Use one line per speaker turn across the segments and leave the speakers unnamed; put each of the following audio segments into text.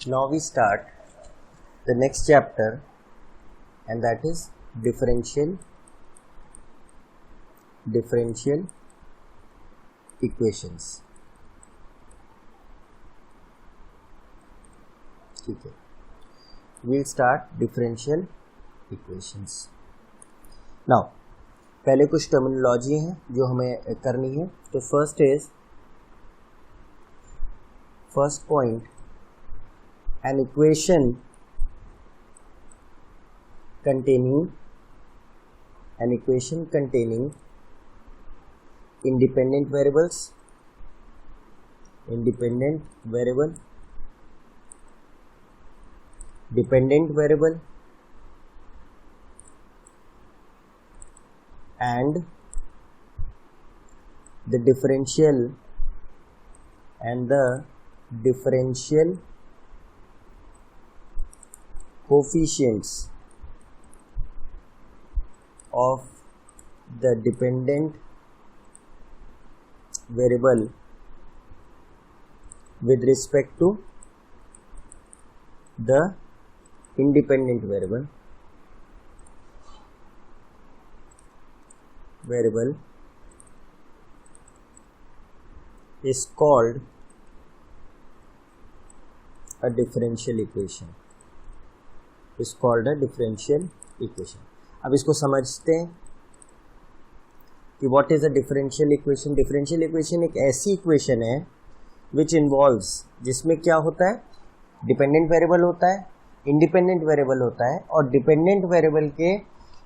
Now we start the next chapter, and that is differential equations. Okay, we'll start differential equations. Now पहले कुछ terminology है जो हमें करनी है. तो first point, an equation containing independent variable dependent variable and the differential coefficients of the dependent variable with respect to the independent variable is called a differential equation. अब इसको समझते हैं कि what is a differential equation. Differential equation एक ऐसी equation है which involves, जिसमें क्या होता है, डिपेंडेंट वेरिएबल होता है, इंडिपेंडेंट वेरिएबल होता है, और डिपेंडेंट वेरिएबल के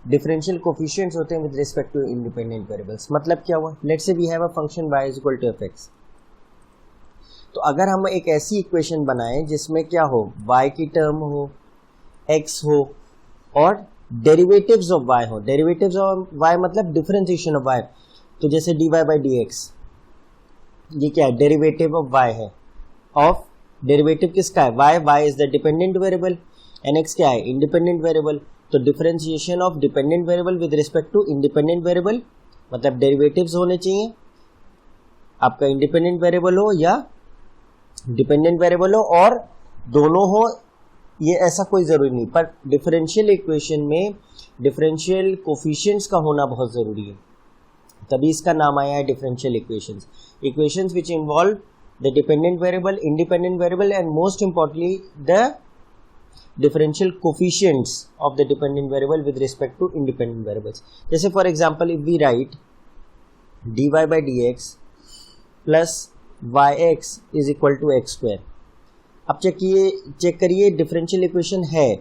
डिफरेंशियल कोफिशिएंट्स होते हैं with respect to independent variables. मतलब क्या हुआ, let's say we have a function y is equal to f(x). तो अगर हम एक ऐसी इक्वेशन बनाएं जिसमें क्या हो, y की टर्म हो, x हो, और डेरिवेटिव्स ऑफ y हो. डेरिवेटिव्स ऑफ y मतलब डिफरेंशिएशन ऑफ y. तो जैसे dy बाई dx, ये क्या है, डेरिवेटिव ऑफ y है. ऑफ डेरिवेटिव किसका है, y is the dependent variable and x क्या है, इंडिपेंडेंट वेरिएबल. तो differentiation of dependent variable with respect to independent variable, मतलब डेरिवेटिव्स होने चाहिए, आपका इंडिपेंडेंट वेरिएबल हो या डिपेंडेंट वेरिएबल हो, और दोनों हो, ये ऐसा कोई जरूरी नहीं. पर डिफरेंशियल इक्वेशन में डिफरेंशियल कोफिशिएंट्स का होना बहुत जरूरी है, तभी इसका नाम आया है differential equations which involve the dependent variable, independent variable and most importantly the differential coefficients of the dependent variable with respect to independent variables. जैसे for example if we write dy by dx plus yx is equal to x square. अब check करिए differential equation है.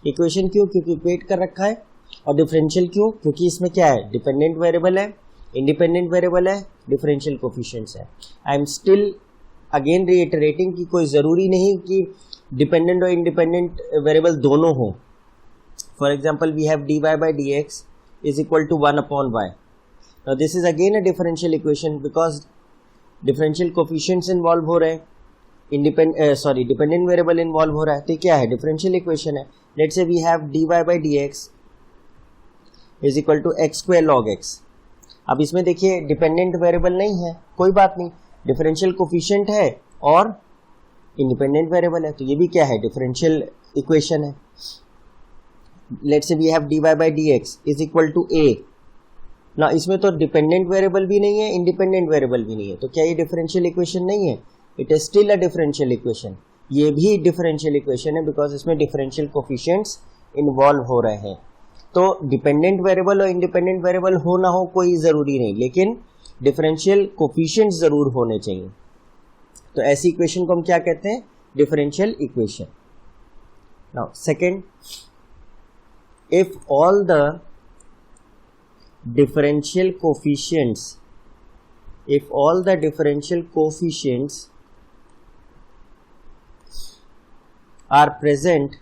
Equation क्यों, क्योंकि equate कर रखा है. और डिफरेंशियल क्यों, क्योंकि इसमें क्या है, डिपेंडेंट वेरिएबल है, इंडिपेंडेंट वेरिएबल है, डिफरेंशियल कोफिशिएंट्स है. I am still again reiterating कि कोई ज़रूरी नहीं कि डिपेंडेंट और इंडिपेंडेंट वेरिएबल दोनों हो. For example we have dy by dx is equal to 1/y. Now this is again a differential equation because differential coefficients involve हो रहे हैं, डिपेंडेंट वेरिएबल इन्वॉल्व हो रहा है. तो क्या है, डिफरेंशियल इक्वेशन है. Let's say we have dy by dx is equal to x square log x. अब इसमें देखिए डिपेंडेंट वेरिएबल नहीं है, कोई बात नहीं, डिफरेंशियल कोफिशिएंट है और इंडिपेंडेंट वेरिएबल है, तो ये भी क्या है, डिफरेंशियल इक्वेशन है. Let's say we have dy by dx is equal to a. ना इसमें तो डिपेंडेंट वेरिएबल भी नहीं है, इंडिपेंडेंट वेरिएबल भी नहीं है, तो क्या ये डिफरेंशियल इक्वेशन नहीं है, it is still a differential equation. ये भी डिफरेंशियल इक्वेशन है बिकॉज इसमें डिफरेंशियल कोफिशिएंट्स इन्वॉल्व हो रहे हैं. तो डिपेंडेंट वेरिएबल और इंडिपेंडेंट वेरिएबल हो ना हो कोई ज़रूरी नहीं, लेकिन डिफरेंशियल कोफिशिएंट्स ज़रूर होने चाहिए. तो ऐसी इक्वेशन को हम क्या कहते हैं, differential equation. Now second, if all the differential coefficients are present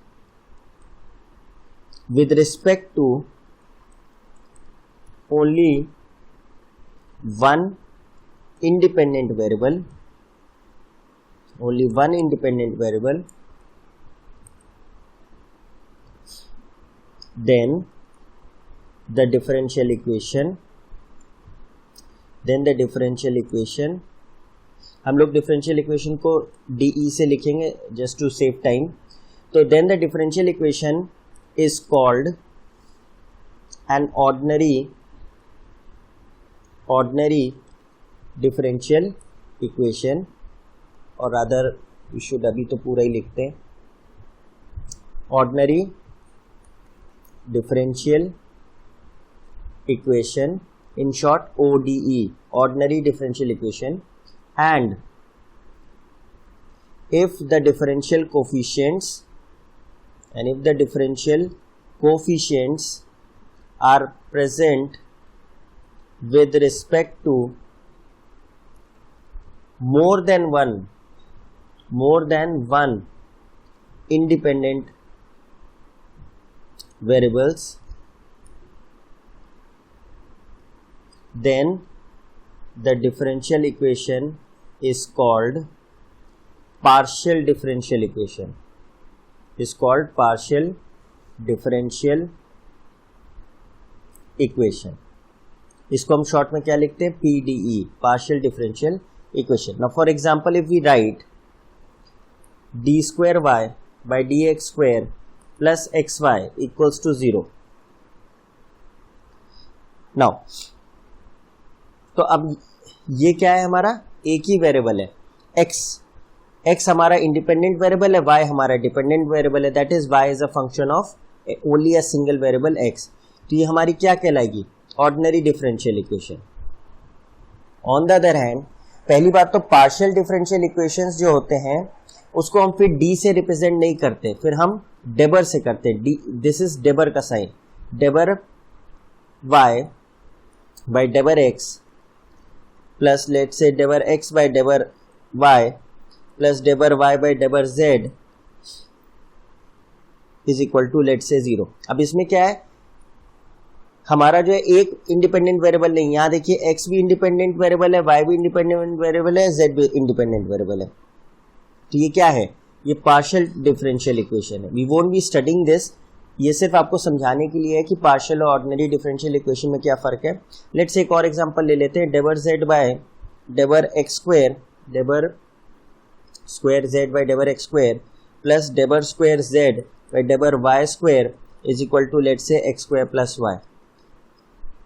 with respect to only one independent variable, then the differential equation हम लोग डिफरेंशियल इक्वेशन को DE से लिखेंगे जस्ट टू सेव टाइम. तो then the differential equation is called an ordinary differential equation, और other we should अभी तो पूरा ही लिखते हैं, ordinary differential equation, in short ODE, ordinary differential equation. And if the differential coefficients are present with respect to more than one independent variables, then the differential equation is called partial differential equation. इसको हम short में क्या लिखते हैं? PDE, partial differential equation. Now for example, if we write d square y by dx square plus xy equals to 0. Now तो अब ये क्या है? हमारा एक ही वेरिएबल है x हमारा इंडिपेंडेंट वेरिएबल है, y हमारा डिपेंडेंट वेरिएबल है. That is y is a function of only a single variable x. तो ये हमारी क्या कहलाएगी? Ordinary differential equation. On the other hand, पहली बात तो पार्शियल डिफरेंशियल इक्वेशंस जो होते हैं उसको हम फिर d से रिप्रेजेंट नहीं करते, फिर हम डेबर से करते हैं. दिस इज डेबर का साइन. डेबर y बाय डेबर x plus let's say deber x by deber y plus deber y by deber z is equal to let's say 0. अब इसमें क्या है? हमारा जो है एक इंडिपेंडेंट वेरिएबल नहीं, यहाँ देखिए x भी इंडिपेंडेंट वेरिएबल है, y भी इंडिपेंडेंट वेरिएबल है, z भी इंडिपेंडेंट वेरिएबल है. तो ये क्या है? ये पार्शियल डिफरेंशियल इक्वेशन है. We won't be studying this. ये सिर्फ आपको समझाने के लिए है कि पार्शियल और ऑर्डिनरी डिफरेंशियल इक्वेशन में क्या फर्क है. लेट्स एक और एग्जांपल ले लेते हैं. डेबर z बाय डेबर x स्क्वायर, डेबर स्क्वायर z बाय डेबर x स्क्वायर प्लस डेबर स्क्वायर z बाय डेबर y square is equal to let's say x square plus y.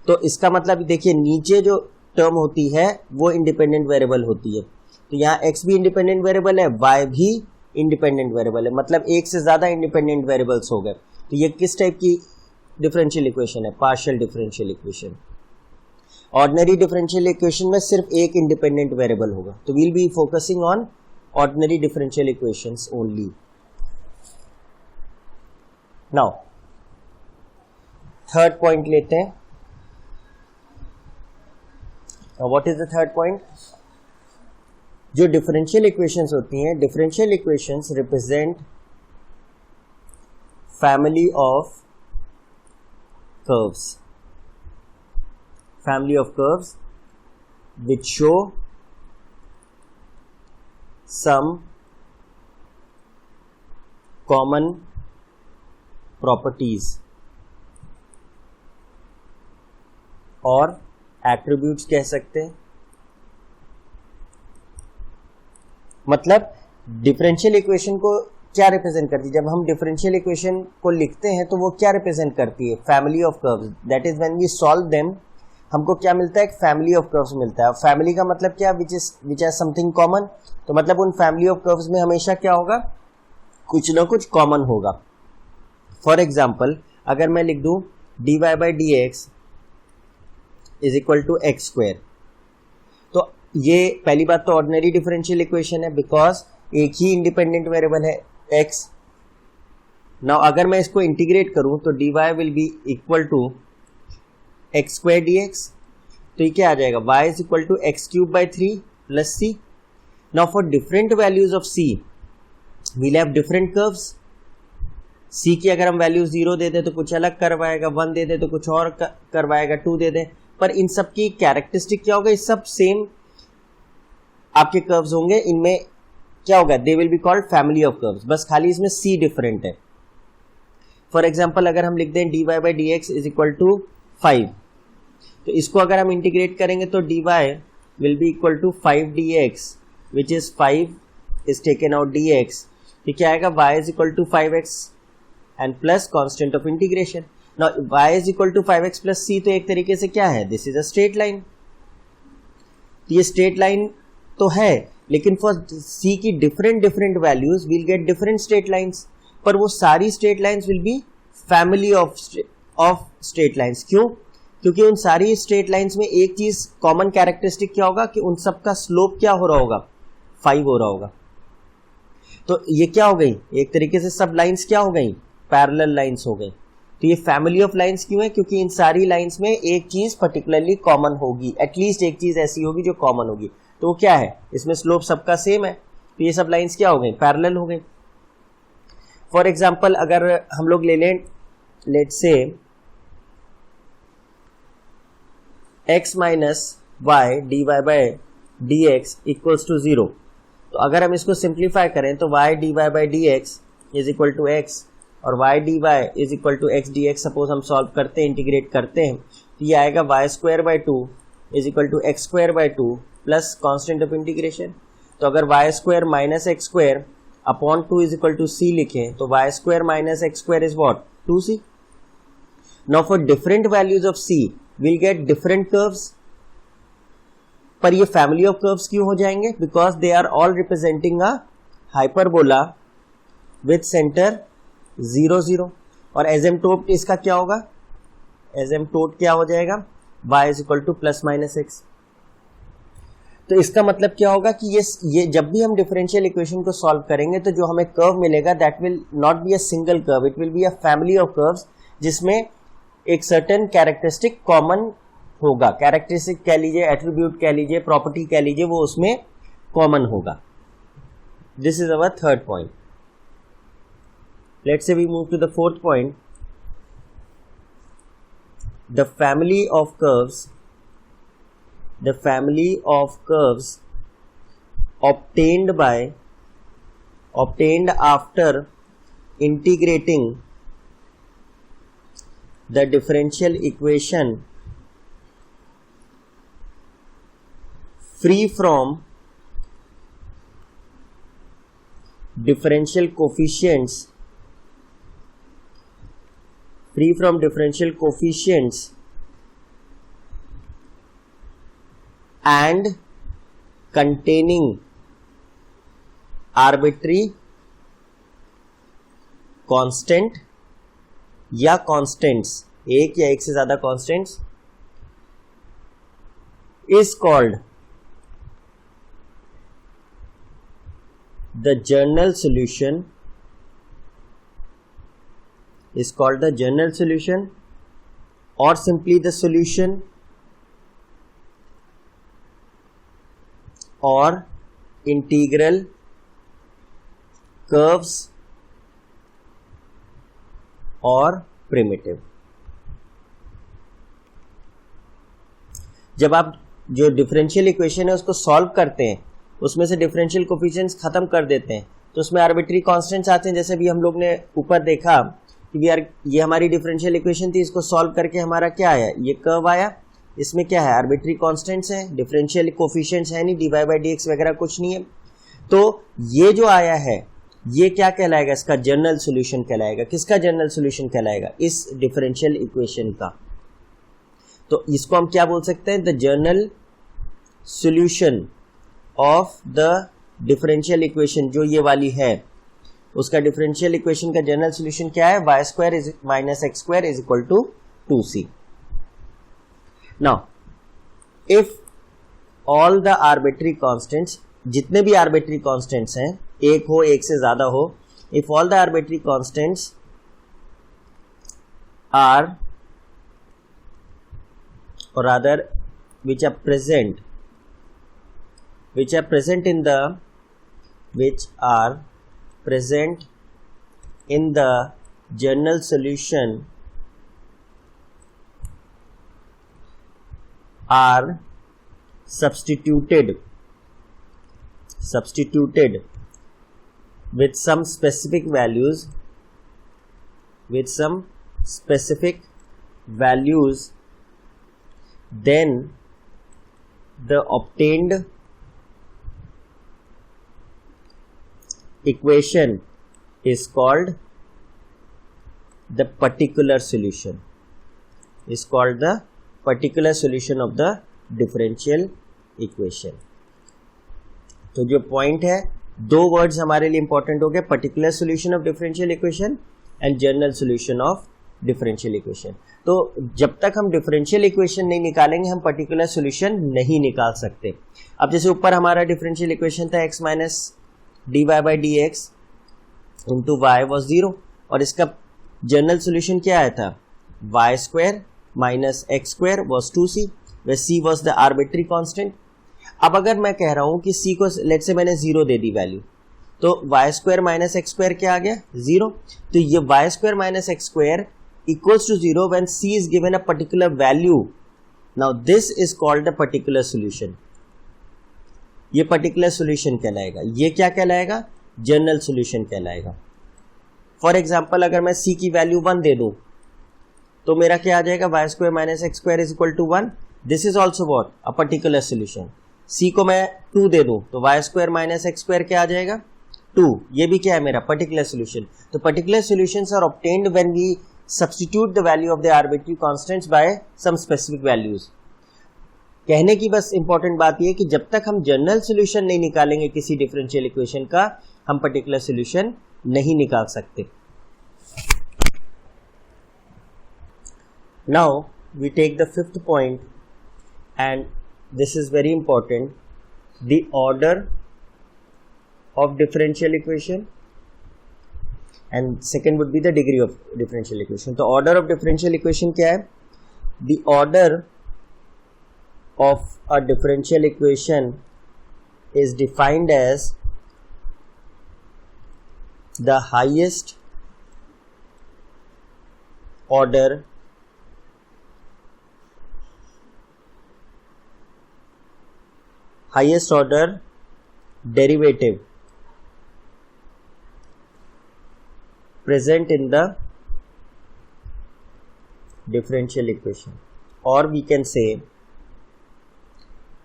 तो इसका मतलब देखिए नीचे जो टर्म होती है वो इंडिपेंडेंट वेरिएबल होती है. तो यहाँ x भी इंडिपेंडेंट वेरिएबल है, y भी इंडिपेंडेंट वेरिएबल है, मतलब एक से ज्यादा इंडिपेंडेंट वेरिएबल्स हो गए. तो ये किस टाइप की डिफरेंशियल इक्वेशन है? Partial differential equation. Ordinary differential equation में सिर्फ एक इंडिपेंडेंट वेरिएबल होगा. तो we'll be focusing on ordinary differential equations only. Now third point लेते हैं. What is the third point? जो डिफरेंशियल इक्वेशंस होती हैं, differential equations represent family of curves which show some common properties और attributes कह सकते हैं. मतलब डिफरेंशियल इक्वेशन को क्या रिप्रेजेंट करती है? जब हम डिफरेंशियल इक्वेशन को लिखते हैं तो वो क्या रिप्रेजेंट करती है? Family of curves. That is when we solve them हमको क्या मिलता है? एक फैमिली ऑफ कर्व्स मिलता है. फैमिली का मतलब क्या? Which has something common. तो मतलब उन फैमिली ऑफ कर्व्स में हमेशा क्या होगा? कुछ ना कुछ कॉमन होगा. फॉर एग्जाम्पल अगर मैं लिख दूं dy by D x is equal to x square, तो ये पहली बात तो ऑर्डिनरी डिफरेंशियल इक्वेशन है बिकॉज एक ही इंडिपेंडेंट वेरिएबल है x. नाउ अगर मैं इसको इंटीग्रेट करूं तो dy will be equal to x square d x. तो ये क्या आ जाएगा? y is equal to x cube by 3 plus c. Now for different values of c we'll have different curves. c की अगर हम वैल्यू 0 दे दें तो कुछ अलग करवाएगा, 1 दे दे तो कुछ और करवाएगा, 2 दे दें. पर इन सब की कैरेक्टरिस्टिक क्या होगा? ये सब सेम आपके कर्व्स होंगे. इनमें क्या होगा? They will be called family of curves. बस खाली इसमें c डिफरेंट है. फॉर एग्जाम्पल अगर हम लिख दें dy by D x is equal to 5, तो इसको अगर हम इंटीग्रेट करेंगे तो dy will be equal to 5 dx which is 5 is taken out dx, तो क्या आएगा y is equal to 5x and plus constant of integration. Now y is equal to 5x plus c तो एक तरीके से क्या है, this is a straight line. ये स्ट्रेट लाइन तो है, लेकिन फॉर c की different values will get different straight lines, पर वो सारी straight lines will be family of straight lines. क्यों? क्योंकि उन सारी स्ट्रेट लाइंस में एक चीज कॉमन कैरेक्टरिस्टिक क्या होगा कि उन सबका स्लोप क्या हो रहा होगा, 5 हो रहा होगा. तो ये क्या हो गई, एक तरीके से सब लाइंस क्या हो गई, पैरेलल लाइंस हो गई. तो ये फैमिली ऑफ लाइंस क्यों है, क्योंकि इन सारी लाइंस में एक चीज पर्टिकुलरली कॉमन होगी, एटलीस्ट एक चीज ऐसी होगी जो कॉमन होगी. तो वो क्या है, इसमें स्लोप सबका सेम है, तो ये सब लाइंस क्या हो गई, पैरेलल हो गई. फॉर एग्जाम्पल अगर हम लोग ले लें, let's say x minus y d Y by D x equals to 0. तो अगर हम इसको सिंप्लीफाई करें तो y dy by dx is equal to x और y dy is equal to x dx suppose हम सॉल्व करते हैं, इंटीग्रेट करते हैं, तो ये आएगा y square by 2 is equal to x square by 2 plus constant of integration. तो अगर y square minus x square upon 2 is equal to c लिखें तो y square minus x square is what, 2c. Now for different values of c we'll get different curves, पर ये family of curves क्यों हो जाएंगे, because they are all representing a hyperbola with centre 0 0. और एजेम्प्टोट इसका क्या होगा, एजेम्प्टोट क्या हो जाएगा, y is equal two plus minus x. तो इसका मतलब क्या होगा कि ये जब भी हम डिफरेंशियल इक्वेशन को सॉल्व करेंगे तो जो हमें कर्व मिलेगा that will not be a single curve, it will be a family of curves जिसमें एक सर्टेन कैरेक्टरिस्टिक कॉमन होगा. कैरेक्टरिस्टिक कह लीजिए, एट्रीब्यूट कह लीजिए, प्रॉपर्टी कह लीजिए, वो उसमें कॉमन होगा. This is our third point. Let's say we move to the fourth point. The family of curves obtained after integrating the differential equation free from differential coefficients and containing arbitrary constant या constants, एक या एक से ज्यादा constants, is called the journal solution, और simply the solution, और integral curves और primitive. जब आप जो डिफरेंशियल इक्वेशन है उसको सॉल्व करते हैं, उसमें से डिफरेंशियल कोफिशिएंट्स खत्म कर देते हैं, तो उसमें आर्बिट्री कांस्टेंट्स आते हैं. जैसे भी हम लोग ने ऊपर देखा कि ये हमारी डिफरेंशियल इक्वेशन थी, इसको सॉल्व करके हमारा क्या आया, ये कर्व आया. इसमें क्या है, आर्बिट्री कांस्टेंट्स हैं, डिफरेंशियल कोफिशिएंट्स है नहीं, dy by dx वगैरह कुछ नहीं है. तो ये जो आया है ये क्या कहलाएगा, इसका जनरल सॉल्यूशन कहलाएगा. किसका जनरल सॉल्यूशन कहलाएगा, इस डिफरेंशियल इक्वेशन का. तो इसको हम क्या बोल सकते हैं, the general solution of the differential equation. जो ये वाली है उसका डिफरेंशियल इक्वेशन का जनरल सॉल्यूशन क्या है, y square minus x square is equal to 2c. Now if all the arbitrary constants, जितने भी आर्बिट्री कांस्टेंट्स हैं, एक हो एक से ज्यादा हो, if all the arbitrary constants are or rather which are present in the general solution are substituted with some specific values, then the obtained equation is called the particular solution, is called the particular solution of the differential equation. तो जो point है, दो words हमारे लिए important हो गए, particular solution of differential equation and general solution of differential equation. तो जब तक हम डिफरेंशियल इक्वेशन नहीं निकालेंगे हम पर्टिकुलर सॉल्यूशन नहीं निकाल सकते. अब जैसे ऊपर हमारा डिफरेंशियल इक्वेशन था x minus d Y by D x into y was 0 और इसका जनरल सॉल्यूशन क्या आया था, y square minus x square was 2c, where c was the arbitrary constant. अब अगर मैं कह रहा हूं कि c को लेट से मैंने 0 दे दी वैल्यू, तो y square minus x square क्या आ गया, 0. तो ये y square minus x square equals to 0 when c is given a particular value. Now this is called a particular solution. ये particular solution कहलाएगा. ये क्या कहलाएगा, जनरल solution कहलाएगा. फॉर एग्जाम्पल अगर मैं c की वैल्यू 1 दे दूं तो मेरा क्या आ जाएगा, y square minus x square is equal to 1. This is also what, a particular solution. c को मैं 2 दे दूं तो y square minus x square क्या आ जाएगा, 2. ये भी क्या है मेरा पर्टिकुलर सोल्यूशन. तो particular solutions are obtained when we substitute the value of the arbitrary constants by some specific values. कहने की बस इंपॉर्टेंट बात यह कि जब तक हम जनरल सॉल्यूशन नहीं निकालेंगे किसी डिफरेंशियल इक्वेशन का, हम पर्टिकुलर सॉल्यूशन नहीं निकाल सकते. Now we take the fifth point and this is very important, the order of differential equation and second would be the degree of differential equation. तो order of differential equation क्या है, the order of a differential equation is defined as the highest order derivative present in the differential equation, or we can say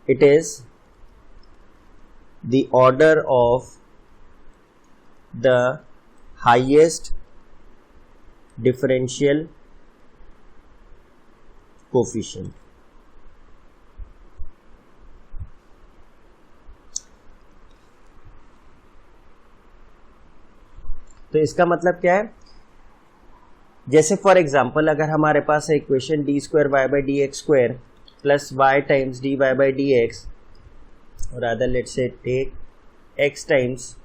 it is the order of the highest differential coefficient. तो इसका मतलब क्या है, जैसे for example अगर हमारे पास है equation D square Y by D x square plus Y times D Y by D X, और other let say take X times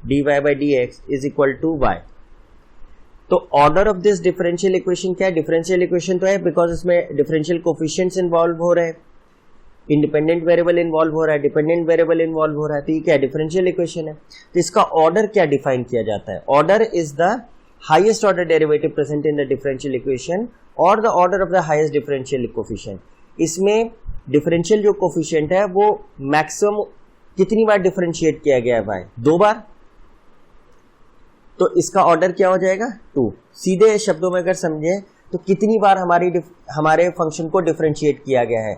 D Y by D x is equal to Y. तो order of this differential equation क्या है, differential equation तो है because इसमें differential coefficients involve हो रहे हैं, इंडिपेंडेंट वेरिएबल इन्वॉल्व हो रहा है, डिपेंडेंट वेरिएबल इन्वॉल्व हो रहा है. तो ये क्या डिफरेंशियल इक्वेशन है. तो इसका ऑर्डर क्या डिफाइन किया जाता है, order is the highest order derivative present in the differential equation और the order of the highest differential coefficient. इसमें डिफरेंशियल जो कोफिशिएंट है वो मैक्सिमम कितनी बार डिफरेंशिएट किया गया है भाई, 2 बार. तो इसका ऑर्डर क्या हो जाएगा, 2. सीधे शब्दों में अगर समझे तो कितनी बार हमारे फंक्शन को डिफरेंशिएट किया गया है,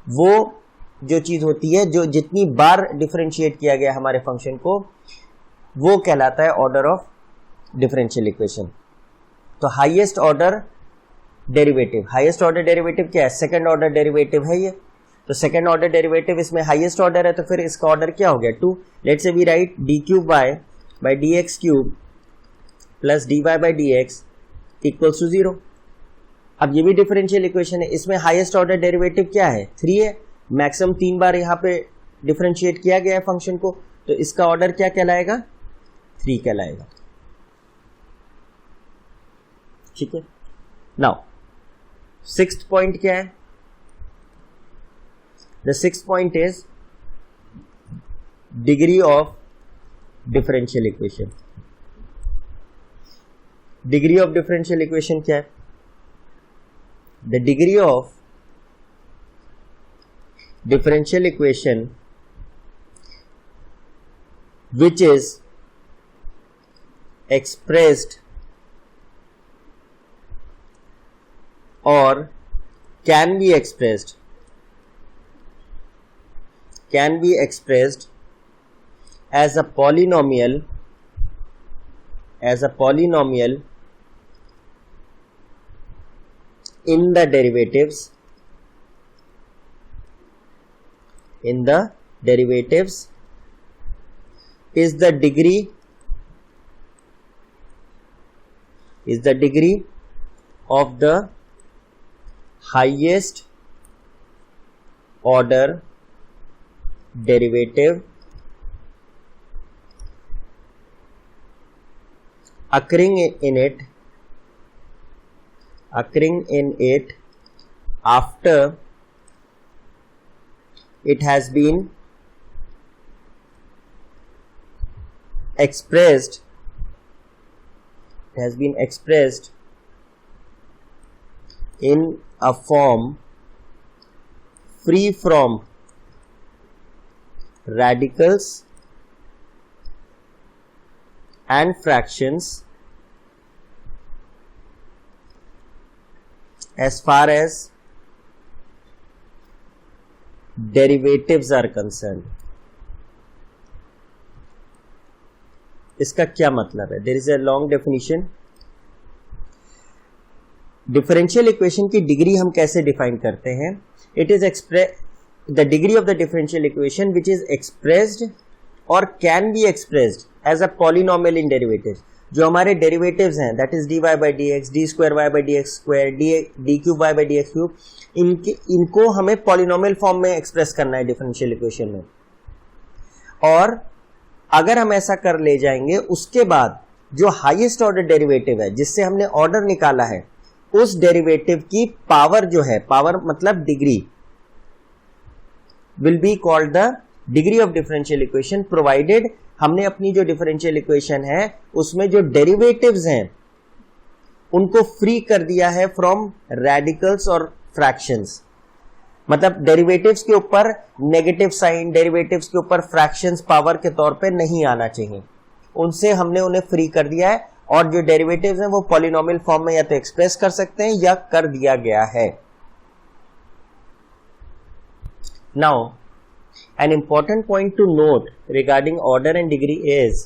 वो जो चीज होती है, जो जितनी बार डिफरेंशिएट किया गया हमारे फंक्शन को, वो कहलाता है ऑर्डर ऑफ डिफरेंशियल इक्वेशन. तो highest order derivative, highest order derivative क्या है, सेकंड ऑर्डर डेरिवेटिव है ये. तो सेकंड ऑर्डर डेरिवेटिव इसमें हाईएस्ट ऑर्डर है, तो फिर इसका ऑर्डर क्या हो गया, 2. Let's say we write d cube y by D x cube plus d Y by D x equals to 0. अब ये भी डिफरेंशियल इक्वेशन है, इसमें हाईएस्ट ऑर्डर डेरिवेटिव क्या है, 3 है. मैक्सिमम 3 बार यहाँ पे डिफरेंशिएट किया गया है फंक्शन को, तो इसका ऑर्डर क्या कहलाएगा, 3 कहलाएगा. ठीक है. नाउ सिक्स्थ पॉइंट क्या है, the sixth point is degree of differential equation. Degree of differential equation क्या है, the degree of differential equation which is expressed or can be expressed as a polynomial in the derivatives is the degree of the highest order derivative occurring in it after it has been expressed in a form free from radicals and fractions as far as derivatives are concerned. इसका क्या मतलब है? There is a long definition. Differential equation की degree हम कैसे define करते हैं? It is the degree of the differential equation which is expressed और can be expressed as a polynomial in derivatives. जो हमारे डेरिवेटिव्स हैं, that is dy by dx, d square y by dx square, d cube y by dx cube, इनको हमें polynomial form में express करना है differential equation में. और अगर हम ऐसा कर ले जाएंगे, उसके बाद जो हाईएस्ट ऑर्डर डेरिवेटिव है जिससे हमने ऑर्डर निकाला है, उस डेरिवेटिव की पावर जो है, पावर मतलब degree, will be called the degree of differential equation, provided हमने अपनी जो डिफरेंशियल इक्वेशन है उसमें जो डेरिवेटिव्स हैं उनको फ्री कर दिया है फ्रॉम रेडिकल्स और फ्रैक्शंस. मतलब डेरिवेटिव्स के ऊपर नेगेटिव साइन, डेरिवेटिव्स के ऊपर फ्रैक्शंस पावर के तौर पे नहीं आना चाहिए, उनसे हमने उन्हें फ्री कर दिया है. और जो डेरिवेटिव्स हैं वो पॉलिनोमियल फॉर्म में या तो एक्सप्रेस कर सकते हैं या कर दिया गया है. Now an important point to note regarding order and degree is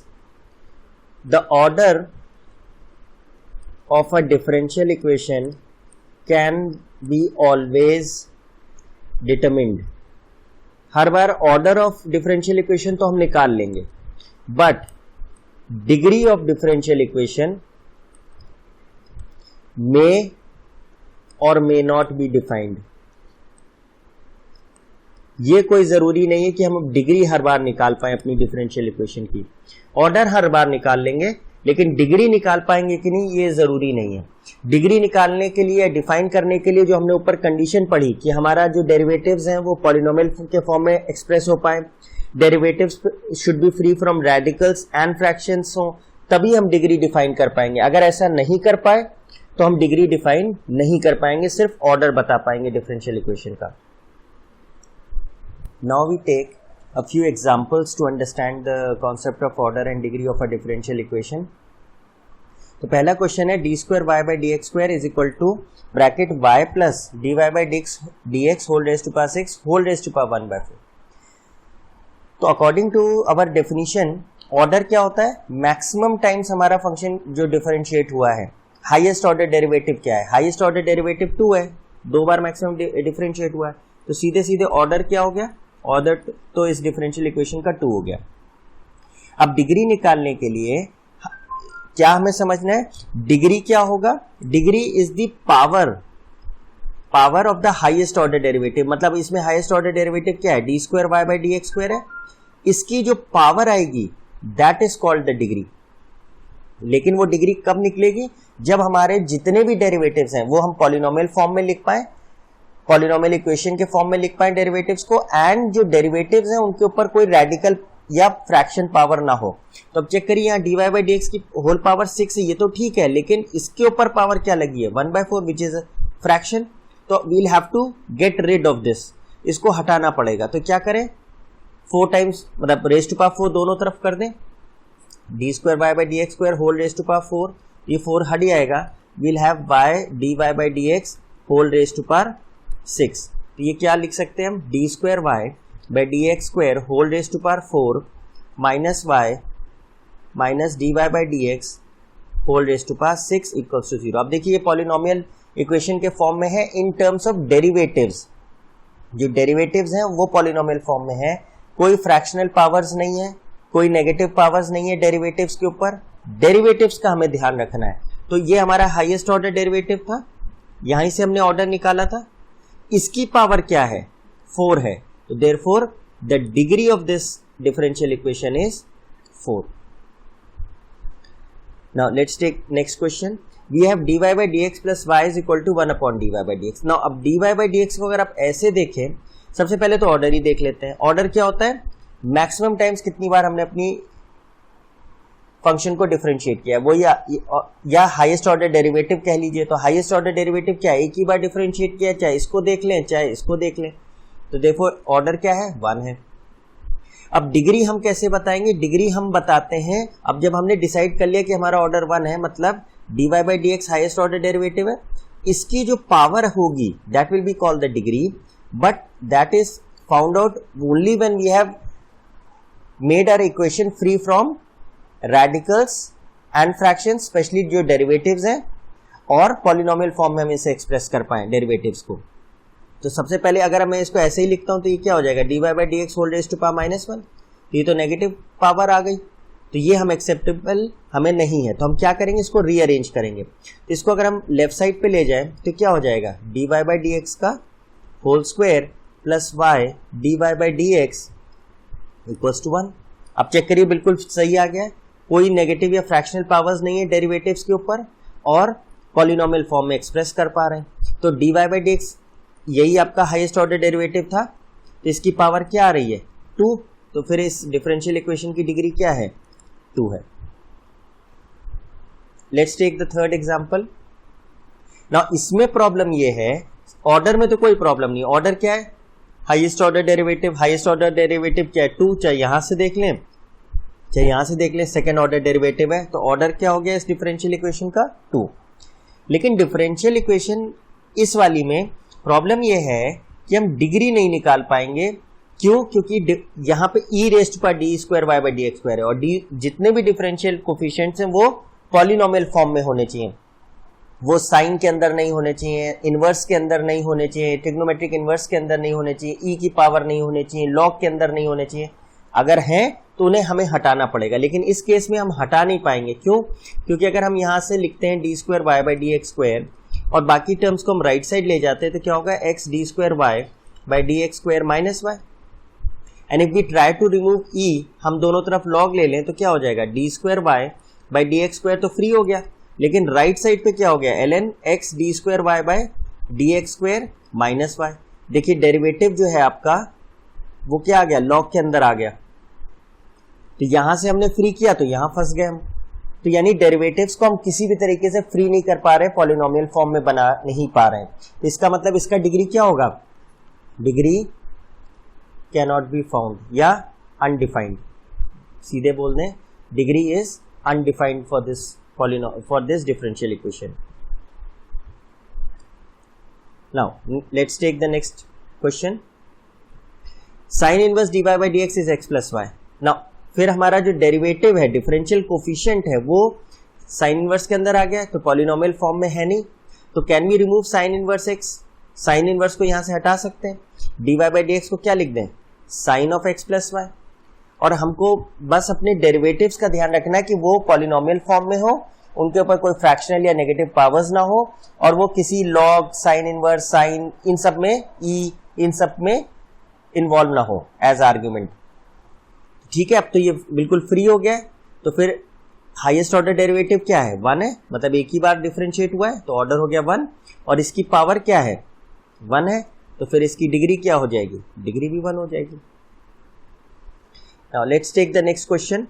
the order of a differential equation can be always determined. हर बार ऑर्डर ऑफ डिफरेंशियल इक्वेशन तो हम निकाल लेंगे, but degree of differential equation may और may not be defined. ये कोई जरूरी नहीं है कि हम डिग्री हर बार निकाल पाए अपनी डिफरेंशियल इक्वेशन की. ऑर्डर हर बार निकाल लेंगे, लेकिन डिग्री निकाल पाएंगे कि नहीं ये जरूरी नहीं है. डिग्री निकालने के लिए, डिफाइन करने के लिए जो हमने ऊपर कंडीशन पढ़ी कि हमारा जो डेरिवेटिव्स हैं वो पॉलिनोमियल के फॉर्म में एक्सप्रेस हो पाए, derivatives should be free from radicals and fractions हो, तभी हम डिग्री डिफाइन कर पाएंगे. अगर ऐसा नहीं कर पाए तो हम डिग्री डिफाइन नहीं कर पाएंगे, सिर्फ ऑर्डर बता पाएंगे डिफरेंशियल इक्वेशन का. Now we take a few examples to understand the concept of order and degree of a differential equation. तो पहला क्वेश्चन है d square y by dx square is equal to bracket y plus dy by dx whole raised to power 6 whole raised to power 1 by 4. तो according to our definition order क्या होता है? Maximum times हमारा function जो differentiate हुआ है. Highest order derivative क्या है? हाईएस्ट ऑर्डर डेरिवेटिव 2 है, 2 बार मैक्सिमम डिफरेंशिएट हुआ है, तो सीधे सीधे ऑर्डर क्या हो गया? ऑर्डर तो इस डिफरेंशियल इक्वेशन का 2 हो गया. अब डिग्री निकालने के लिए क्या हमें समझना है? डिग्री क्या होगा? Degree is the power of the highest order derivative. मतलब इसमें हाईएस्ट ऑर्डर डेरिवेटिव क्या है? D square Y by D x square है. इसकी जो पावर आएगी that is called the degree. लेकिन वो डिग्री कब निकलेगी? जब हमारे जितने भी डेरिवेटिव्स हैं वो हम पॉलिनोमियल फॉर्म में लिख पाए, पॉलिनोमियल इक्वेशन के फॉर्म में लिख पाए डेरिवेटिव्स को, एंड जो डेरिवेटिव्स हैं उनके ऊपर कोई रेडिकल या फ्रैक्शन पावर ना हो. तो अब चेक करिए, यहाँ dy बाई डी एक्स की होल पावर 6 है, ये तो ठीक है, लेकिन इसके ऊपर पावर क्या लगी है? 1/4 विच इज अ फ्रैक्शन. तो we'll have to get rid of this, इसको हटाना पड़ेगा. तो क्या करें? 4 टाइम्स मतलब रेज टू पावर 4 दोनों तरफ कर दें. D square Y by D x square whole raise to power 4, ये 4 हट जाएगा. We'll have dy by D x whole raise to power 6. तो ये क्या लिख सकते हैं हम? D square Y by D x square whole raise to power 4 minus y minus d Y by D x whole raise to power 6 equals to 0। अब देखिए ये पॉलिनोमियल इक्वेशन के फॉर्म में है इन टर्म्स ऑफ डेरिवेटिव्स। जो derivatives हैं वो polynomial form में है, कोई फ्रैक्शनल पावर्स नहीं है, कोई नेगेटिव पावर्स नहीं है डेरिवेटिव्स के ऊपर। डेरिवेटिव्स का हमें ध्यान रखना है। तो ये हमारा हाईएस्ट ऑर्डर डेरिवेटिव था, यहीं से हमने ऑर्डर निकाला था। इसकी पावर क्या है? 4 है। तो therefore the degree of this differential equation is 4। Now let's take next question. We have dy by dx plus y is equal to 1 upon dy by dx। Now अब dy by dx को अगर आप ऐसे देखें, सबसे पहले तो order ही देख लेते हैं। ऑर्डर क्या होता है? मैक्सिमम टाइम्स कितनी बार हमने अपनी फंक्शन को डिफरेंशिएट किया है, वो या हाईएस्ट ऑर्डर डेरिवेटिव कह लीजिए। तो हाईएस्ट ऑर्डर डेरिवेटिव क्या है? एक ही बार डिफरेंशिएट किया, चाहे इसको देख लें चाहे इसको देख लें। तो देखो ऑर्डर क्या है? 1 है। अब डिग्री हम कैसे बताएंगे? डिग्री हम बताते हैं अब जब हमने डिसाइड कर लिया कि हमारा ऑर्डर 1 है, मतलब dy by dx highest order derivative है, इसकी जो पावर होगी that will be called the degree, but that is found out only when we have made our equation free from radicals and fractions, especially जो derivatives हैं, और polynomial form में हम इसे एक्सप्रेस कर पाएं डेरिवेटिव्स को। तो सबसे पहले अगर मैं इसको ऐसे ही लिखता हूं तो ये क्या हो जाएगा? dy by dx whole raise to power -1। तो ये तो नेगेटिव पावर आ गई, तो ये हम एक्सेप्टेबल हमें नहीं है। तो हम क्या करेंगे? इसको रीअरेंज करेंगे। तो इसको अगर हम लेफ्ट साइड पे ले जाएं तो क्या हो जाएगा? dy by dx का whole square plus y dy by dx equals to 1। अब चेक करिए, बिल्कुल सही आ गया है, कोई नेगेटिव या फ्रैक्शनल पावर्स नहीं है डेरिवेटिव्स के ऊपर, और पॉलिनोमियल फॉर्म में एक्सप्रेस कर पा रहे हैं। तो dy by dx यही आपका हाईएस्ट ऑर्डर डेरिवेटिव था, तो इसकी पावर क्या आ रही है? 2। तो फिर इस डिफरेंशियल इक्वेशन की डिग्री क्या है? 2 है। Let's take the third example. Now इसमें प्रॉब्लम ये है, ऑर्डर में तो कोई प्रॉब्लम नहीं। ऑर्डर क्या है? Highest order derivative. Highest order derivative क्या है? 2। चाहे यहां से देख लें चाहे यहां से देख लें, सेकेंड ऑर्डर डेरिवेटिव है। तो ऑर्डर क्या हो गया इस डिफरेंशियल इक्वेशन का? 2। लेकिन डिफरेंशियल इक्वेशन इस वाली में प्रॉब्लम ये है कि हम डिग्री नहीं निकाल पाएंगे। क्यों? क्योंकि यहाँ पे e रेस्ट पर d square Y by D x square है, और डी जितने भी डिफरेंशियल कोफिशिएंट्स हैं वो पॉलिनोमियल फॉर्म में होने चाहिए। वो साइन के अंदर नहीं होने चाहिए, इनवर्स के अंदर नहीं होने चाहिए, ट्रिग्नोमेट्रिक इनवर्स के अंदर नहीं होने चाहिए, e की पावर नहीं होने चाहिए, लॉग के अंदर नहीं होने चाहिए। अगर हैं तो उन्हें हमें हटाना पड़ेगा, लेकिन इस केस में हम हटा नहीं पाएंगे। क्यों? क्योंकि अगर हम यहाँ से लिखते हैं d square Y by D x square और बाकी टर्म्स को हम राइट साइड ले जाते हैं तो क्या होगा? X D square Y by D x square minus Y. And if we try to remove E, हम दोनों तरफ लॉग ले लें तो क्या हो जाएगा? D square Y by D x square तो फ्री हो गया, लेकिन राइट साइड पे क्या हो गया? ln x D square Y by D x square minus y. देखिए डेरिवेटिव जो है आपका वो क्या आ गया? लॉग के अंदर आ गया। तो यहां से हमने फ्री किया तो यहां फंस गए हम। तो यानी डेरिवेटिव्स को हम किसी भी तरीके से फ्री नहीं कर पा रहे, पॉलिनोमियल फॉर्म में बना नहीं पा रहे हैं। तो इसका मतलब इसका डिग्री क्या होगा? डिग्री कैनॉट बी फाउंड या अनडिफाइंड। सीधे बोल दें, degree is undefined for this differential equation. Now let's take the next question. Sine inverse d Y by D x is x plus y. नाउ फिर हमारा जो डेरिवेटिव है, डिफरेंशियल कोफिशिएंट है, वो साइन इनवर्स के अंदर आ गया, तो पॉलिनोमियल फॉर्म में है नहीं। तो can we remove sine inverse x? Sine inverse को यहां से हटा सकते हैं। D Y by D x को क्या लिख दें? Sine of x plus y. और हमको बस अपने डेरिवेटिव्स का ध्यान रखना है कि वो पॉलिनोमियल फॉर्म में हो, उनके ऊपर कोई फ्रैक्शनल या नेगेटिव पावर्स ना हो, और वो किसी लॉग, साइन इनवर्स, साइन, इन सब में ई, इन सब में इन्वॉल्व ना हो एज आर्ग्यूमेंट। ठीक है, अब तो ये बिल्कुल फ्री हो गया है। तो फिर हाईएस्ट ऑर्डर डेरिवेटिव क्या है? 1 है, मतलब एक ही बार डिफरेंशिएट हुआ है तो ऑर्डर हो गया 1, और इसकी पावर क्या है? 1 है। तो फिर इसकी डिग्री क्या हो जाएगी? डिग्री भी 1 हो जाएगी। Now let's take the next question.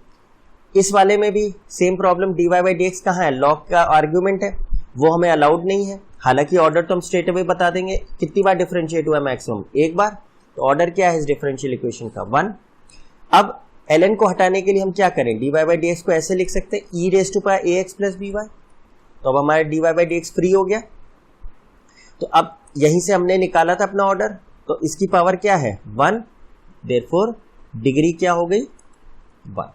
इस वाले में भी same problem, d Y by D x कहाँ है? लॉग का आर्ग्यूमेंट है, वो हमें अलाउड नहीं है। हालांकि ऑर्डर तो हम स्ट्रेट अवे बता देंगे, कितनी बार डिफरेंशिएट हुआ है? मैक्सिमम एक बार। तो ऑर्डर क्या है इस डिफरेंशियल इक्वेशन का? 1। अब ln को हटाने के लिए हम क्या करें? dy by dx को ऐसे लिख सकते हैं, e raise to power ax plus by। तो अब हमारा dy by dx फ्री हो गया। तो अब यहीं से हमने निकाला था अपना ऑर्डर, तो इसकी पावर क्या है? 1। देयरफॉर डिग्री क्या हो गई? 1.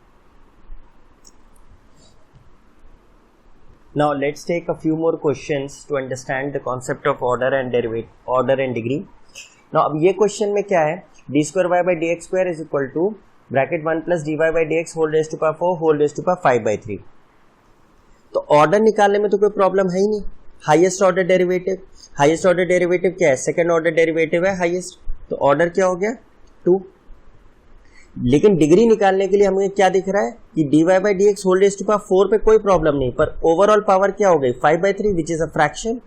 Now let's take a few more questions to understand the concept of order and degree. Now अब ये क्वेश्चन में क्या है, d square y by dx square is equal to bracket 1 plus dy by dx whole raised to power 4 whole raised to power 5 by 3. तो order निकालने में तो कोई प्रॉब्लम है ही नहीं. हाईएस्ट ऑर्डर डेरिवेटिव क्या है, सेकंड ऑर्डर डेरिवेटिव है हाईएस्ट, तो ऑर्डर क्या हो गया 2. लेकिन डिग्री निकालने के लिए हमें क्या दिख रहा है कि dy by dx whole raised to power 4 पे कोई प्रॉब्लम नहीं, पर ओवरऑल पावर क्या हो गई 5 by 3 which is a fraction.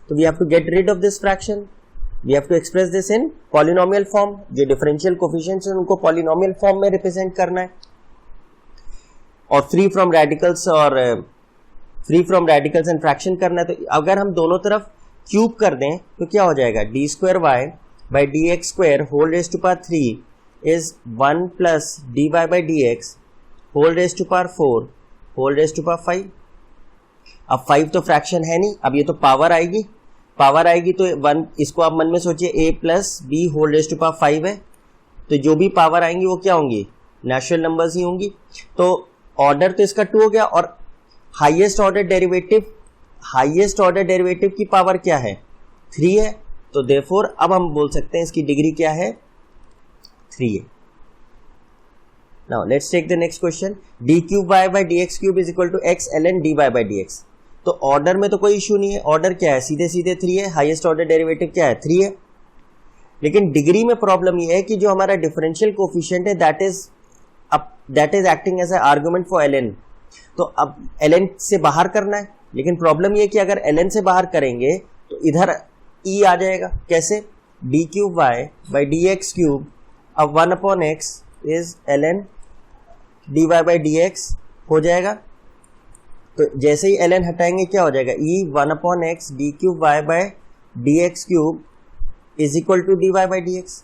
तो we have to get rid of this fraction, we have to express this in polynomial form. जो differential coefficients हैं उनको पॉलिनोमियल फॉर्म में रिप्रेजेंट करना है, और free from radicals and fraction करना है. तो अगर हम दोनों तरफ क्यूब कर दें तो क्या हो जाएगा, d square Y by D x square whole raised to power 3 is 1 plus dy by dx whole raised to power 4 whole raised to power 5. अब 5 तो फ्रैक्शन है नहीं, अब ये तो पावर आएगी तो 1, इसको आप मन में सोचिए a plus b whole raised to power 5 है, तो जो भी पावर आएंगी वो क्या होंगी, नेचुरल नंबर्स ही होंगी. तो ऑर्डर तो इसका 2 हो गया, और हाईएस्ट ऑर्डर डेरिवेटिव की पावर क्या है 3 है. तो देयरफॉर अब हम बोल सकते हैं इसकी डिग्री क्या है 3 है. Now let's take the next question. d cube y by dx cube is equal to x ln dy by dx. तो ऑर्डर में तो कोई इशू नहीं है, ऑर्डर क्या है सीधे 3 है, हाईएस्ट ऑर्डर डेरिवेटिव क्या है 3 है. लेकिन डिग्री में प्रॉब्लम ये है कि जो हमारा डिफरेंशियल कोफिशिएंट है that is acting as a argument for ln. तो अब ln से बाहर करना है, लेकिन प्रॉब्लम ये है कि अगर ln से बाहर करेंगे तो इधर e आ जाएगा. कैसे, d cube y by dx cube, अब 1 upon x is ln dy by dx हो जाएगा. तो जैसे ही ln हटाएंगे क्या हो जाएगा, e 1 upon x d cube y by dx cube is equal to dy by dx.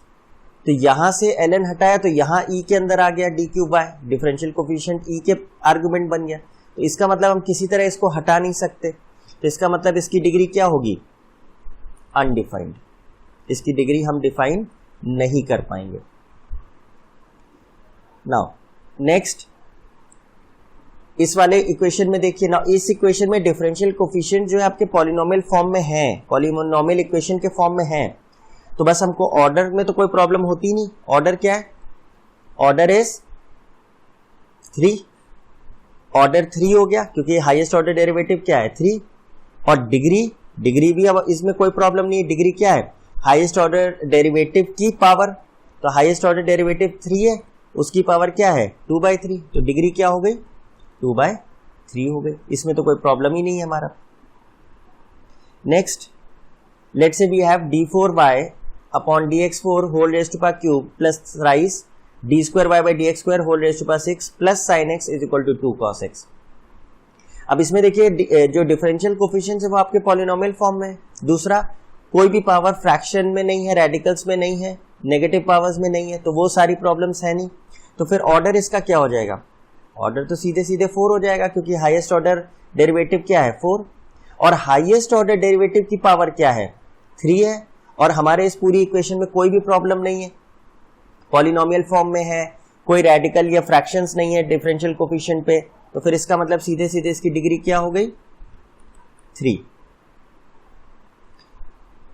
तो यहां से ln हटाया तो यहां e के अंदर आ गया d cube y, differential coefficient e के आर्गुमेंट बन गया. तो इसका मतलब हम किसी तरह इसको हटा नहीं सकते, तो इसका मतलब इसकी डिग्री क्या होगी, अनडिफाइंड. इसकी डिग्री हम डिफाइन नहीं कर पाएंगे. नाउ नेक्स्ट इस वाले इक्वेशन में देखिए. नाउ इस इक्वेशन में डिफरेंशियल कोफिशिएंट जो है आपके पॉलिनोमियल फॉर्म में है, पॉलिनोमियल इक्वेशन के फॉर्म में है. तो बस हमको ऑर्डर में तो कोई प्रॉब्लम होती नहीं. ऑर्डर क्या है, ऑर्डर इज 3. ऑर्डर 3 हो गया क्योंकि हाईएस्ट ऑर्डर डेरिवेटिव क्या है 3. और डिग्री भी अब इसमें कोई प्रॉब्लम नहीं है. डिग्री क्या है, हाईएस्ट ऑर्डर डेरिवेटिव की पावर. तो हाईएस्ट ऑर्डर डेरिवेटिव 3 है, उसकी पावर क्या है 2 by 3. तो डिग्री क्या हो गई 2 by 3 हो गई. इसमें तो कोई प्रॉब्लम ही नहीं है हमारा. Next let's say we have d4y upon dx4 whole raised to power cube plus raise d square y by dx square whole raised to power 6 plus sin x is equal to 2 cos x. अब इसमें देखिए जो differential coefficients है वो आपके polynomial form में है. दूसरा, कोई भी पावर फ्रैक्शन में नहीं है, रेडिकल्स में नहीं है, नेगेटिव पावर्स में नहीं है, तो वो सारी प्रॉब्लम्स है नहीं. तो फिर ऑर्डर इसका क्या हो जाएगा, ऑर्डर तो सीधे 4 हो जाएगा क्योंकि हाईएस्ट ऑर्डर डेरिवेटिव क्या है 4, और हाईएस्ट ऑर्डर डेरिवेटिव की पावर क्या है 3 है. और हमारे इस पूरी इक्वेशन में कोई भी प्रॉब्लम नहीं है, पॉलिनोमियल फॉर्म में है, कोई रेडिकल या फ्रैक्शंस नहीं है डिफरेंशियल कोफिशिएंट पे. तो फिर इसका मतलब सीधे इसकी डिग्री क्या हो गई 3.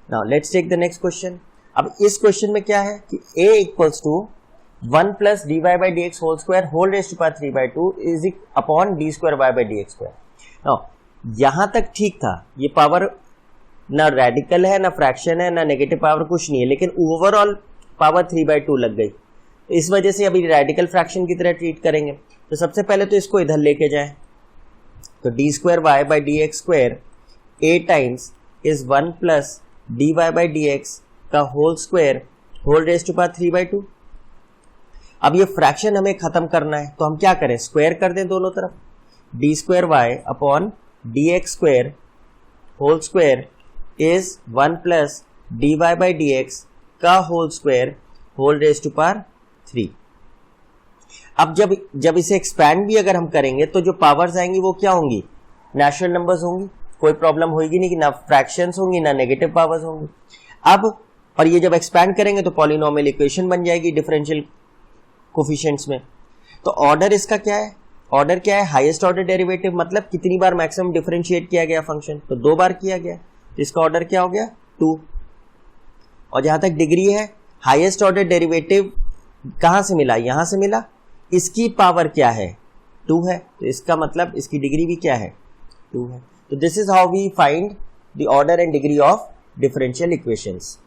Now let's take the next question. अब इस क्वेश्चन में क्या है कि a equals to 1 plus dy by dx whole square whole raised to power 3 by 2 is upon d square y by dx square. Now यहां तक ठीक था, ये पावर ना रेडिकल है, ना फ्रैक्शन है, ना नेगेटिव पावर, कुछ नहीं है, लेकिन ओवरऑल पावर 3 by 2 लग गई. तो इस वजह से अभी रेडिकल फ्रैक्शन की तरह ट्रीट करेंगे. तो सबसे पहले तो इसको इधर लेके जाएं, तो d square y by dx स्क्वायर a times is 1 plus dy by dx का whole square whole raised to power 3 by 2. अब ये फ्रैक्शन हमें खत्म करना है, तो हम क्या करें, स्क्वायर कर दें दोनों तरफ. D square y upon d x square whole square is 1 plus d Y by D x का whole square whole raised to power 3. अब जब इसे एक्सपैंड भी अगर हम करेंगे तो जो पावर्स आएंगी वो क्या होंगी, नेचुरल नंबर्स होंगी. कोई प्रॉब्लम होगी नहीं कि ना फ्रैक्शंस होंगी ना नेगेटिव पावर्स होंगी. अब और ये जब एक्सपैंड करेंगे तो पॉलिनोमियल इक्वेशन बन जाएगी डिफरेंशियल कोफिशिएंट्स में. तो ऑर्डर इसका क्या है, ऑर्डर क्या है, हाईएस्ट ऑर्डर डेरिवेटिव, मतलब कितनी बार मैक्सिमम डिफरेंशिएट किया गया फंक्शन, तो 2 बार किया गया, तो इसका ऑर्डर क्या हो गया 2। और जहां तक डिग्री है, हाईएस्ट ऑर्डर डेरिवेटिव कहां से मिला, यहां से मिला, इसकी पावर क्या है 2 है, तो इसका मतलब इसकी डिग्री भी क्या है 2 है। तो this is how we find the order and degree of differential equations.